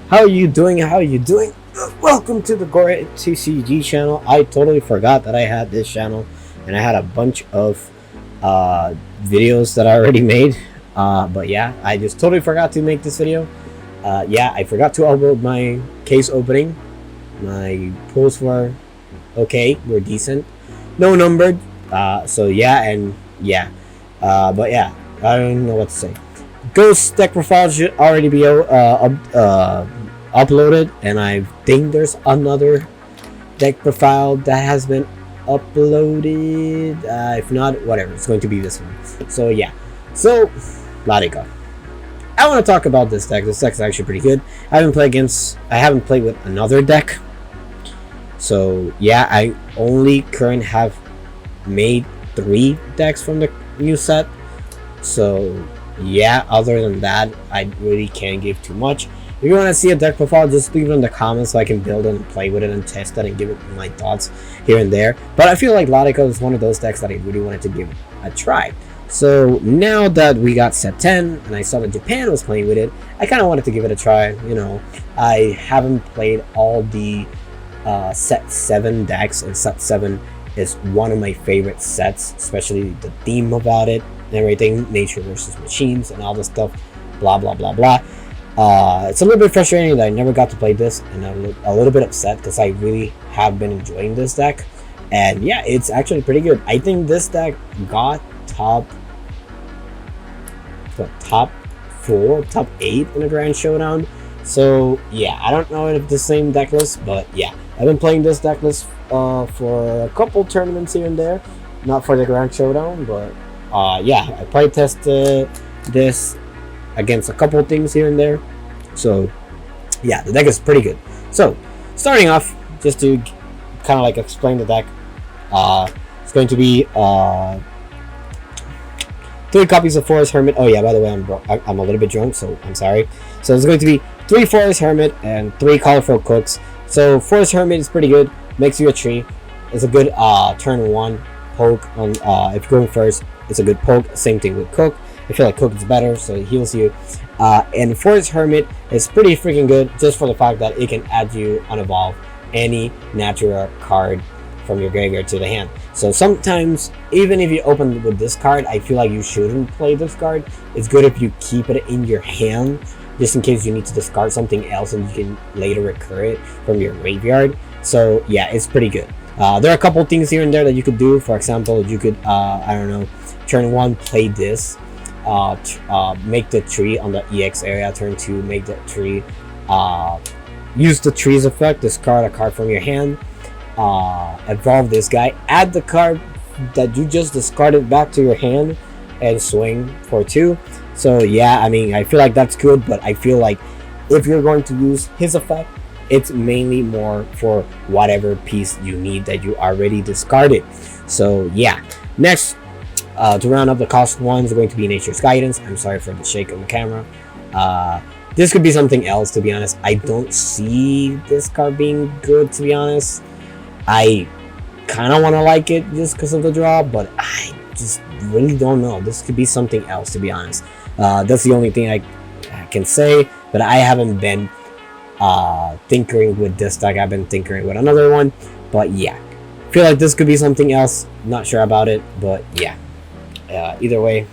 How are you doing? How are you doing? Welcome to the Gore TCG channel. I totally forgot that I had this channel, and I had a bunch of videos that I already made. But yeah, I just totally forgot to make this video. Yeah, I forgot to upload my case opening. My pulls were okay, were decent, no numbered. So yeah, and yeah, but yeah, I don't know what to say. Ghost deck profile should already be uploaded, and I think there's another deck profile that has been uploaded. If not, whatever, it's going to be this one. So yeah, so Ladica. I want to talk about this deck. This deck is actually pretty good. I haven't played with another deck. So yeah, I only currently have made 3 decks from the new set. So yeah, other than that, I really can't give too much. If you want to see a deck profile, just leave it in the comments so I can build it and play with it and test it and give it my thoughts here and there. But I feel like Ladica is one of those decks that I really wanted to give a try. So now that we got set 10 and I saw that Japan was playing with it, I kind of wanted to give it a try. You know, I haven't played all the set 7 decks, and set 7 is one of my favorite sets, especially the theme about it and everything, nature versus machines and all this stuff, blah blah blah blah. It's a little bit frustrating that I never got to play this, and I'm a little bit upset because I really have been enjoying this deck. And yeah, it's actually pretty good. I think this deck got top 4, top 8 in a Grand Showdown. So yeah, I don't know if the same deck list, but yeah, I've been playing this deck list for a couple tournaments here and there, not for the Grand Showdown, but yeah, I probably tested this against a couple things here and there. So yeah, the deck is pretty good. So starting off, just to kind of like explain the deck, it's going to be 3 copies of Forest Hermit. Oh yeah, by the way, I'm a little bit drunk, so I'm sorry. So it's going to be 3 Forest Hermit and 3 Colorful Cooks. So Forest Hermit is pretty good, makes you a tree. It's a good turn 1 poke on if you're going first. It's a good poke. Same thing with Cook. I feel like Cook is better, so it heals you. And Forest Hermit is pretty freaking good, just for the fact that it can add you on evolve any natural card from your graveyard to the hand. So sometimes, even if you open with this card, I feel like you shouldn't play this card. It's good if you keep it in your hand, just in case you need to discard something else and you can later recur it from your graveyard. So yeah, it's pretty good. There are a couple things here and there that you could do. For example, you could I don't know, turn 1 play this, make the tree on the EX area. Turn 2, make the tree, use the tree's effect, discard a card from your hand, evolve this guy, add the card that you just discarded back to your hand, and swing for 2. So yeah, I mean, I feel like that's good, but I feel like if you're going to use his effect, it's mainly more for whatever piece you need that you already discarded. So yeah, next, to round up the cost 1 is going to be Nature's Guidance. I'm sorry for the shake on the camera. This could be something else, to be honest. I don't see this card being good, to be honest. I kind of want to like it just because of the draw, but I just really don't know. This could be something else, to be honest. That's the only thing I can say, but I haven't been tinkering with this deck. I've been tinkering with another one, but yeah, feel like this could be something else. Not sure about it, but yeah. Either way,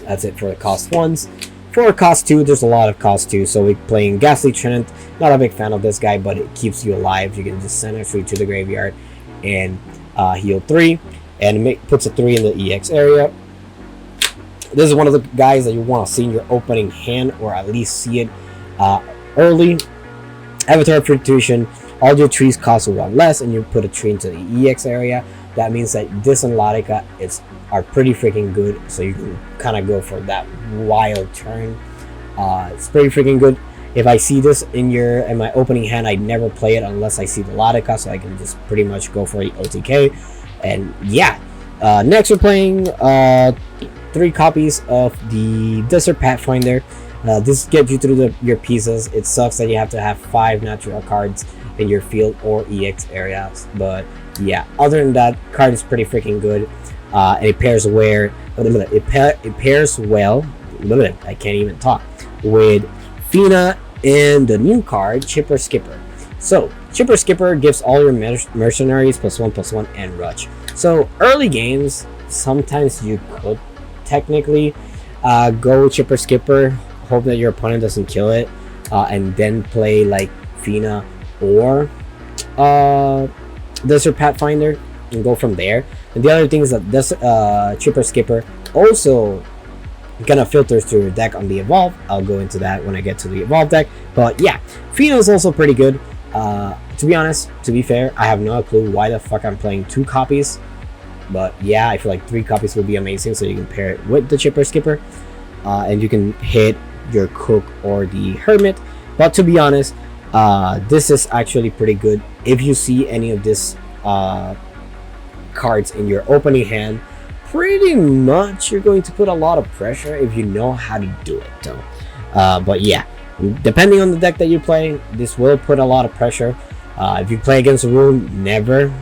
that's it for the cost 1s. For cost 2, there's a lot of cost 2. So we're playing Ghastly Trinant. Not a big fan of this guy, but it keeps you alive. You can just send a 3 to the graveyard and heal 3, and puts a 3 in the EX area. This is one of the guys that you want to see in your opening hand, or at least see it early. Avatar of Fruition. All your trees cost 1 less, and you put a tree into the EX area. That means that this and Ladica are pretty freaking good, so you can kind of go for that wild turn. It's pretty freaking good. If I see this in my opening hand, I never play it unless I see the Ladica, so I can just pretty much go for the OTK. And yeah, next we're playing 3 copies of the Desert Pathfinder. This gets you through your pieces. It sucks that you have to have 5 natural cards in your field or EX areas, but yeah, other than that, card is pretty freaking good. And it pairs it pairs well. I can't even talk with Fina And the new card, Chipper Skipper. So Chipper Skipper gives all your mercenaries +1/+1 and rush. So early games, sometimes you could technically go Chipper Skipper, hope that your opponent doesn't kill it, and then play like Fina or Desert Pathfinder and go from there. And the other thing is that this Chipper Skipper also kind of filters through your deck on the Evolve. I'll go into that when I get to the Evolve deck. But yeah, Fina is also pretty good. To be honest, to be fair, I have no clue why the fuck I'm playing 2 copies. But yeah, I feel like 3 copies would be amazing, so you can pair it with the Chipper Skipper. And you can hit your Cook or the Hermit. But to be honest, this is actually pretty good. If you see any of this cards in your opening hand, pretty much you're going to put a lot of pressure if you know how to do it though. But yeah, depending on the deck that you're playing, this will put a lot of pressure. If you play against a rule, never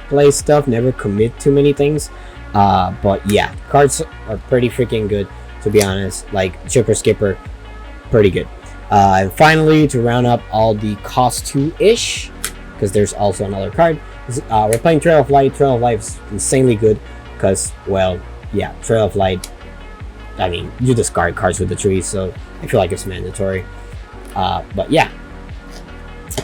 play stuff, never commit too many things. But yeah, cards are pretty freaking good, to be honest. Like Chipper Skipper, pretty good. And finally, to round up all the cost 2-ish, because there's also another card, we're playing Trail of Light. Trail of Light is insanely good because, well, yeah, Trail of Light, I mean, you discard cards with the trees, so I feel like it's mandatory. But yeah,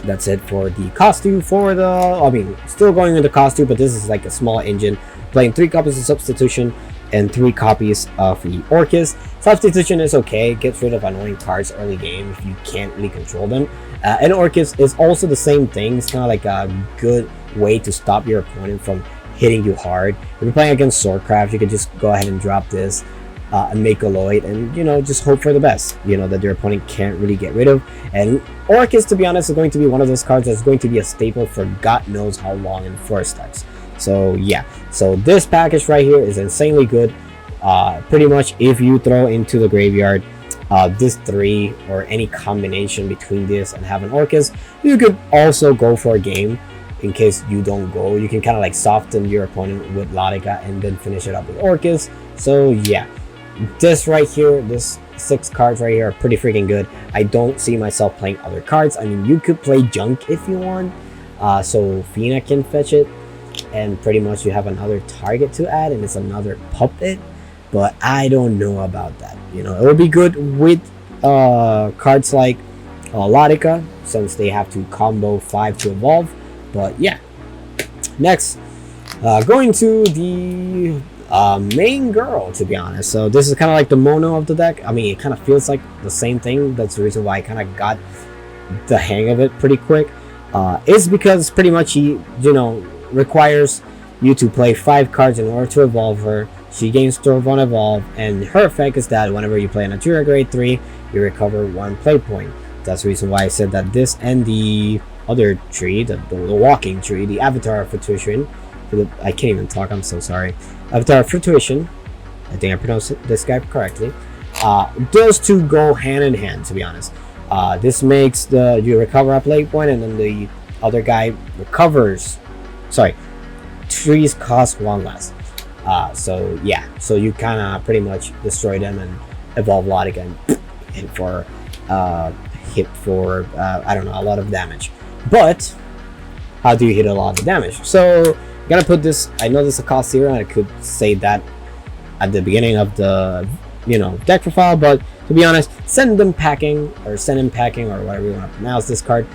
that's it for the cost 2. For the, I mean, still going with the cost 2, but this is like a small engine. Playing 3 copies of Substitution and 3 copies of the Orcus. Substitution is okay, gets rid of annoying cards early game if you can't really control them. And Orcus is also the same thing. It's kind of like a good way to stop your opponent from hitting you hard. If you're playing against Swordcraft, you could just go ahead and drop this and make a Lloyd, and you know, just hope for the best, you know, that your opponent can't really get rid of. And Orcus, to be honest, is going to be one of those cards that's going to be a staple for God knows how long in forest types. So yeah, so this package right here is insanely good. Pretty much if you throw into the graveyard this 3 or any combination between this and have an Orcus, you could also go for a game. In case you don't go, you can kind of like soften your opponent with Ladica and then finish it up with Orcus. So yeah, this right here, this 6 cards right here are pretty freaking good. I don't see myself playing other cards. I mean, you could play Junk if you want, so Fina can fetch it, and pretty much you have another target to add, and it's another puppet. But I don't know about that. You know, it will be good with cards like Ladica, since they have to combo 5 to evolve. But yeah, next, going to the main girl, to be honest. So this is kind of like the mono of the deck. I mean, it kind of feels like the same thing. That's the reason why I kind of got the hang of it pretty quick. It's because pretty much he, you know, requires you to play 5 cards in order to evolve her. She gains 12 on evolve, and her effect is that whenever you play a Natura grade 3, you recover 1 play point. That's the reason why I said that this and the other tree, the walking tree, the Avatar of Fruition, I can't even talk, I'm so sorry. Avatar of Fruition, I think I pronounced this guy correctly. Those two go hand in hand, to be honest. This makes you recover a play point, and then the other guy recovers. Sorry, trees cost 1 less. So yeah, so you kind of pretty much destroy them and evolve Ladica and hit for I don't know, a lot of damage. But how do you hit a lot of damage? So I'm gonna put this, I know this is a cost 0, and I could say that at the beginning of the, you know, deck profile, but to be honest, send him packing or whatever you want to pronounce this card.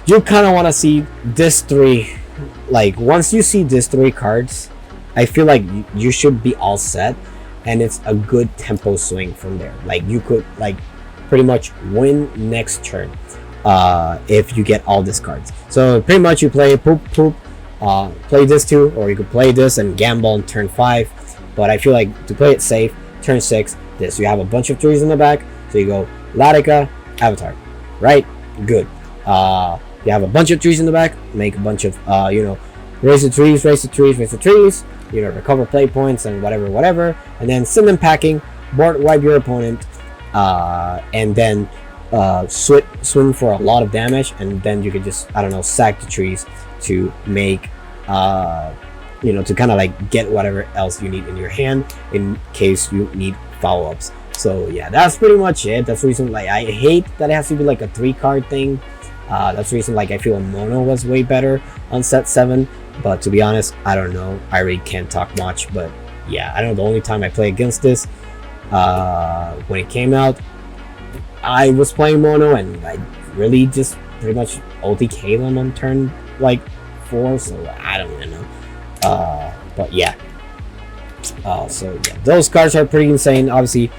You kind of want to see this 3, like once you see these 3 cards, I feel like you should be all set, and it's a good tempo swing from there. Like you could like pretty much win next turn if you get all these cards. So pretty much you play poop, play this 2, or you could play this and gamble on turn 5. But I feel like to play it safe, turn 6, this, you have a bunch of trees in the back, so you go Ladica, Avatar, right? Good. You have a bunch of trees in the back, make a bunch of you know, raise the trees, you know, recover play points and whatever, and then send them packing, board wipe your opponent, and then swing for a lot of damage, and then you can just, I don't know, sack the trees to make you know, to kind of like get whatever else you need in your hand in case you need follow-ups. So yeah, that's pretty much it. That's the reason like I hate that it has to be like a 3-card thing. That's the reason like I feel mono was way better on set 7. But to be honest, I don't know. I really can't talk much. But yeah, I don't know. The only time I play against this, when it came out, I was playing mono and I really just pretty much OTK'd them on turn like 4. So I don't really know. But yeah. So yeah, those cards are pretty insane. Obviously,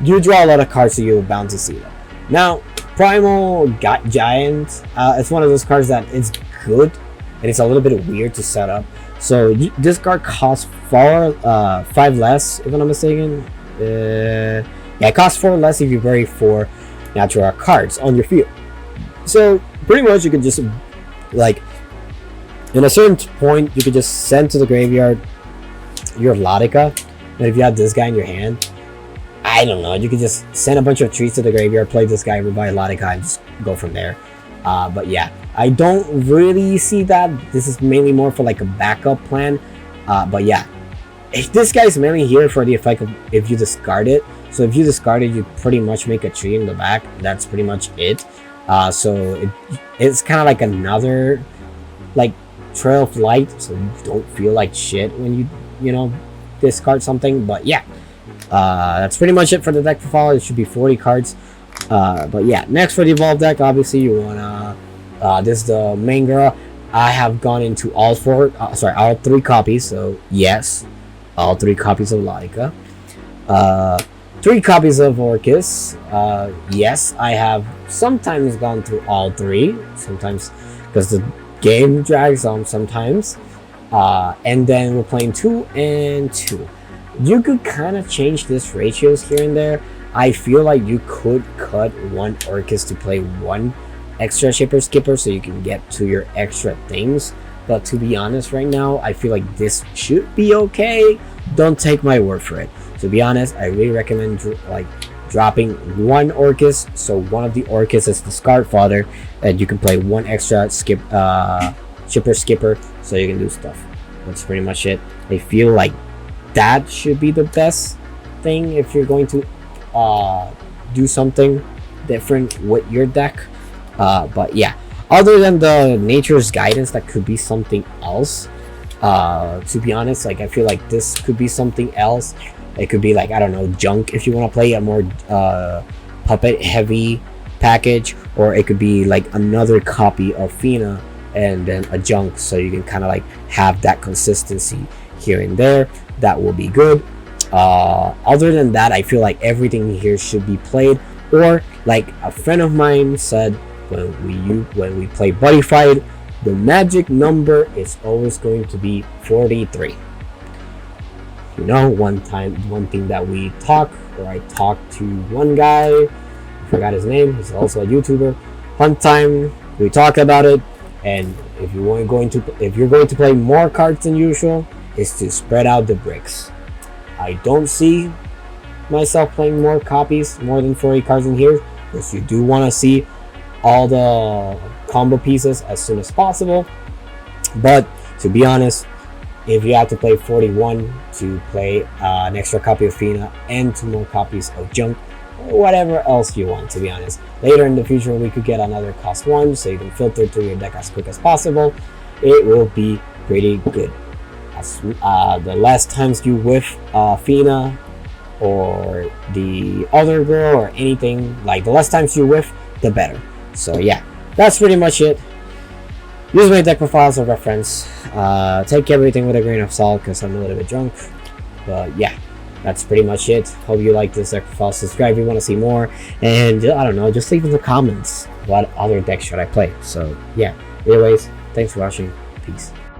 you draw a lot of cards, so you're bound to see them. Now, Primal Giant, it's one of those cards that is good, and it's a little bit weird to set up. So this card costs 5 less, if I'm not mistaken. Yeah, it costs 4 less if you bury 4 natural cards on your field. So pretty much you could just like, in a certain point, you could just send to the graveyard your Ladica, and if you have this guy in your hand, I don't know, you could just send a bunch of trees to the graveyard, play this guy, revive Ladica, and just go from there. But yeah, I don't really see that. This is mainly more for like a backup plan. But yeah, if this guy's mainly here for the effect of if you discard it. So if you discard it, you pretty much make a tree in the back. That's pretty much it. So it's kind of like another like Trail of Light, so you don't feel like shit when you know discard something. But yeah, that's pretty much it for the deck profile. It should be 40 cards. But yeah, next for the evolved deck, obviously you wanna this is the main girl. I have gone into all 3 copies. So yes, all 3 copies of Ladica, 3 copies of Orcus. Yes, I have sometimes gone through all 3, sometimes because the game drags on sometimes. And then we're playing 2 and 2. You could kind of change this ratios here and there. I feel like you could cut 1 Orcus to play 1 extra shipper skipper so you can get to your extra things. But to be honest, right now I feel like this should be okay. Don't take my word for it. To be honest, I really recommend like dropping 1 Orcus, so one of the Orcus is discard fodder, and you can play 1 extra shipper skipper so you can do stuff. That's pretty much it. I feel like that should be the best thing if you're going to do something different with your deck. But yeah, other than the Nature's Guidance, that could be something else. To be honest, like I feel like this could be something else. It could be like, I don't know, Junk if you want to play a more puppet heavy package, or it could be like another copy of Fina and then a Junk, so you can kind of like have that consistency here and there. That will be good. Other than that, I feel like everything here should be played, or like a friend of mine said, when we play Buddy Fight, the magic number is always going to be 43. You know, one thing that we talk, or I talked to one guy, I forgot his name, he's also a YouTuber. One time we talked about it, and if you're going to play more cards than usual, is to spread out the bricks. I don't see myself playing more copies, more than 40 cards in here, because you do want to see all the combo pieces as soon as possible. But to be honest, if you have to play 41 to play an extra copy of Fina and 2 more copies of Junk, or whatever else you want, to be honest, later in the future we could get another cost 1 so you can filter through your deck as quick as possible. It will be pretty good. The less times you whiff Fina or the other girl or anything, like the less times you whiff, the better. So yeah, that's pretty much it. Use my deck profile as a reference. Take everything with a grain of salt because I'm a little bit drunk. But yeah, that's pretty much it. Hope you like this deck profile. Subscribe if you want to see more. And I don't know, just leave in the comments what other deck should I play. So yeah, anyways, thanks for watching. Peace.